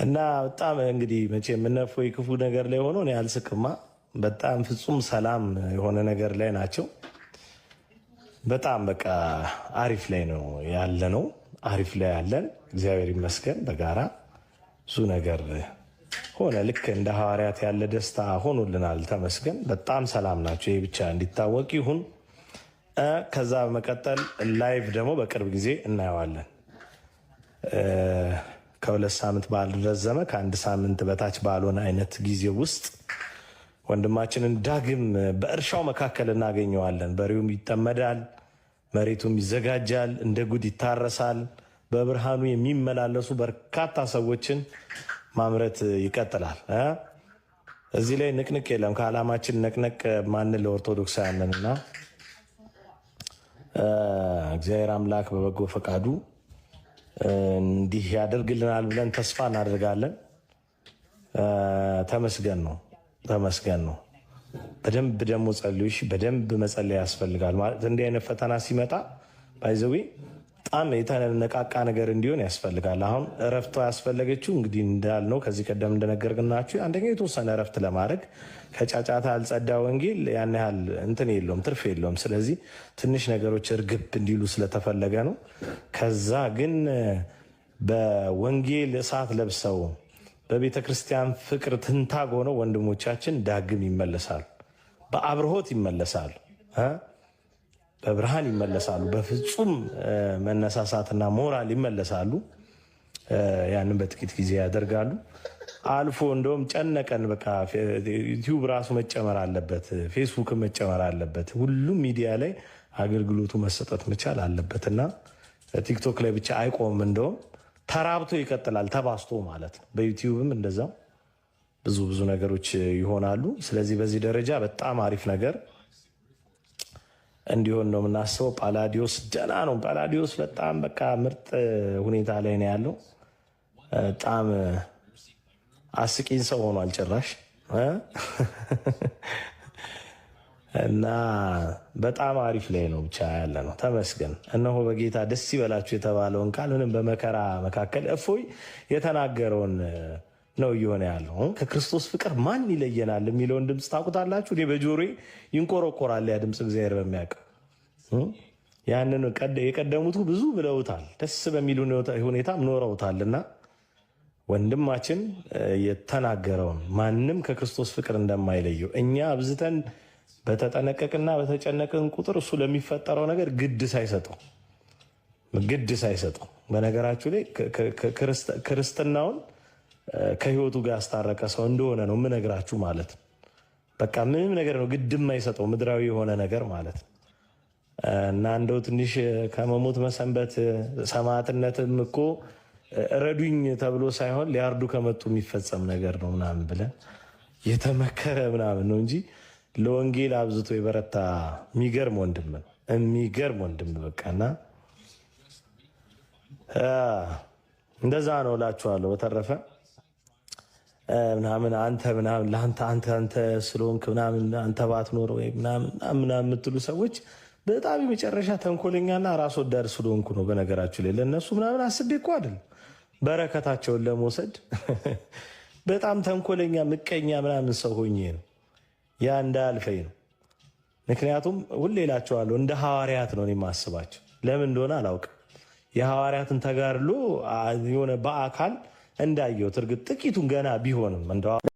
እና በጣም እንግዲህ መቼ የምነፈው ክፉ ነገር ላይ ሆኖ እኔ አልስቅማ። በጣም ፍጹም ሰላም የሆነ ነገር ላይ ናቸው። በጣም በቃ አሪፍ ላይ ነው ያለ ነው። አሪፍ ላይ ያለን እግዚአብሔር ይመስገን። በጋራ ብዙ ነገር ሆነ። ልክ እንደ ሐዋርያት ያለ ደስታ ሆኖልናል። ተመስገን። በጣም ሰላም ናቸው። ይህ ብቻ እንዲታወቅ ይሁን። ከዛ በመቀጠል ላይቭ ደግሞ በቅርብ ጊዜ እናየዋለን። ከሁለት ሳምንት ባልረዘመ ከአንድ ሳምንት በታች ባልሆነ አይነት ጊዜ ውስጥ ወንድማችንን ዳግም በእርሻው መካከል እናገኘዋለን። በሬውም ይጠመዳል፣ መሬቱም ይዘጋጃል፣ እንደ ጉድ ይታረሳል። በብርሃኑ የሚመላለሱ በርካታ ሰዎችን ማምረት ይቀጥላል። እዚህ ላይ ንቅንቅ የለም። ከዓላማችን ነቅነቅ ማንን ለኦርቶዶክሳውያንና እግዚአብሔር አምላክ በበጎ ፈቃዱ እንዲህ ያደርግልናል ብለን ተስፋ እናደርጋለን። ተመስገን ነው፣ ተመስገን ነው። በደንብ ደግሞ ጸልዩ። በደንብ መጸለይ ያስፈልጋል። ማለት እንዲህ አይነት ፈተና ሲመጣ ባይዘዊ በጣም የተነቃቃ ነገር እንዲሆን ያስፈልጋል። አሁን እረፍቷ ያስፈለገችው እንግዲህ እንዳልነው ከዚህ ቀደም እንደነገርናችሁ አንደኛ የተወሰነ እረፍት ለማድረግ ከጫጫታ ያልጸዳ ወንጌል ያን ያህል እንትን የለውም፣ ትርፍ የለውም። ስለዚህ ትንሽ ነገሮች እርግብ እንዲሉ ስለተፈለገ ነው። ከዛ ግን በወንጌል እሳት ለብሰው በቤተ ክርስቲያን ፍቅር ትንታግ ሆነው ወንድሞቻችን ዳግም ይመለሳሉ፣ በአብርሆት ይመለሳሉ፣ በብርሃን ይመለሳሉ፣ በፍጹም መነሳሳትና ሞራል ይመለሳሉ። ያንን በጥቂት ጊዜ ያደርጋሉ። አልፎ እንደውም ጨነቀን፣ በቃ ዩቲዩብ ራሱ መጨመር አለበት፣ ፌስቡክ መጨመር አለበት፣ ሁሉም ሚዲያ ላይ አገልግሎቱ መሰጠት መቻል አለበት እና ቲክቶክ ላይ ብቻ አይቆምም። እንደውም ተራብቶ ይቀጥላል፣ ተባስቶ ማለት ነው። በዩቲዩብም እንደዛው ብዙ ብዙ ነገሮች ይሆናሉ። ስለዚህ በዚህ ደረጃ በጣም አሪፍ ነገር እንዲሆን ነው የምናስበው። ጳላዲዮስ ደህና ነው። ጳላዲዮስ በጣም በቃ ምርጥ ሁኔታ ላይ ነው ያለው። በጣም አስቂኝ ሰው ሆኗል ጭራሽ እና በጣም አሪፍ ላይ ነው ብቻ ያለ ነው። ተመስገን። እነሆ በጌታ ደስ ይበላችሁ የተባለውን ቃል ምንም በመከራ መካከል እፎይ የተናገረውን ነው እየሆነ ያለው። ከክርስቶስ ፍቅር ማን ይለየናል የሚለውን ድምፅ ታውቁታላችሁ። እኔ በጆሮዬ ይንቆረቆራል ያ ድምፅ፣ እግዚአብሔር በሚያውቀው። ያንን የቀደሙቱ ብዙ ብለውታል፣ ደስ በሚል ሁኔታም ኖረውታልና ወንድማችን የተናገረውን ማንም ከክርስቶስ ፍቅር እንደማይለየው እኛ አብዝተን በተጠነቀቅና በተጨነቅን ቁጥር እሱ ለሚፈጠረው ነገር ግድ ሳይሰጠው በነገራችሁ ላይ ክርስትናውን ከህይወቱ ጋር ያስታረቀ ሰው እንደሆነ ነው የምነግራችሁ ማለት ነው። በቃ ምንም ነገር ነው ግድ የማይሰጠው ምድራዊ የሆነ ነገር ማለት ነው። እና እንደው ትንሽ ከመሞት መሰንበት ሰማዕትነትም እኮ ረዱኝ ተብሎ ሳይሆን ሊያርዱ ከመጡ የሚፈጸም ነገር ነው ምናምን ብለን የተመከረ ምናምን ነው እንጂ ለወንጌል አብዝቶ የበረታ የሚገርም ወንድም ነው። የሚገርም ወንድም በቃና እንደዛ ነው እላችኋለሁ። በተረፈ ምናምን አንተ ምናምን ለአንተ አንተ ስለሆንክ ምናምን አንተ ባትኖር ወይ ምናምን የምትሉ ሰዎች በጣም የመጨረሻ ተንኮለኛና ራስ ወዳድ ስለሆንኩ ነው። በነገራችሁ ላይ ለእነሱ ምናምን አስቤ እኮ አይደለም፣ በረከታቸውን ለመውሰድ በጣም ተንኮለኛ ምቀኛ ምናምን ሰው ሆኜ ነው። ያ እንዳያልፈኝ ነው። ምክንያቱም ሁሌ እላቸዋለሁ እንደ ሐዋርያት ነው የማስባቸው። ለምን እንደሆነ አላውቅም። የሐዋርያትን ተጋድሎ የሆነ በአካል እንዳየሁት እርግጥ ጥቂቱን ገና ቢሆንም